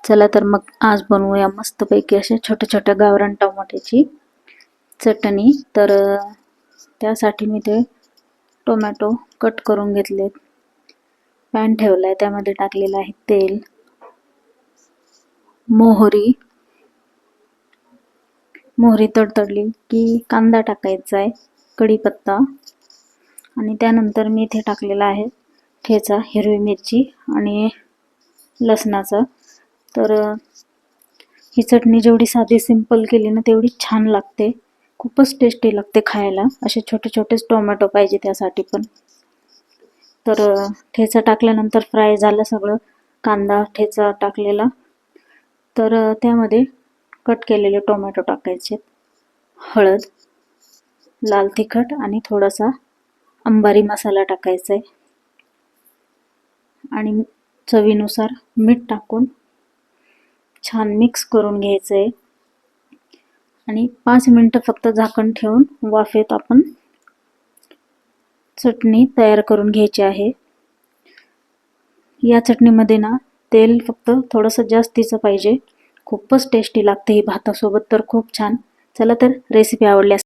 चला तर मग आज बनवूया मस्तपैकी अशा छोट्या छोट्या गावरान टोमॅटोची चटणी. तर त्यासाठी मी ते टोमॅटो कट करून घेतलेत. पॅन ठेवलाय, त्यामध्ये टाकलेलं आहे तेल, मोहरी तडतडली की कांदा टाकायचा आहे, कढीपत्ता, आणि त्यानंतर मी इथे टाकलेला आहे ठेचा हिरवी मिरची आणि लसणाचा. तर ही चटणी जेवढी साधी सिंपल केली ना तेवढी छान लागते, खूपच टेस्टी लागते खायला. असे छोटे छोटेच टोमॅटो पाहिजे त्यासाठी पण. तर ठेचा टाकल्यानंतर फ्राय झालं सगळं, कांदा ठेचा टाकलेला, तर त्यामध्ये कट केलेले टोमॅटो टाकायचे, हळद, लाल तिखट आणि थोडासा अंबारी मसाला टाकायचा आहे आणि चवीनुसार मीठ टाकून छान मिक्स करून घ्यायचं आहे आणि 5 मिनिटं फक्त झाकण ठेवून वाफेत आपण चटणी तयार करून घ्यायची आहे. या चटणीमध्ये ना तेल फक्त थोडंसं जास्तीचं पाहिजे, खूपच टेस्टी लागते ही भातासोबत, तर खूप छान. चला तर रेसिपी आवडल्यास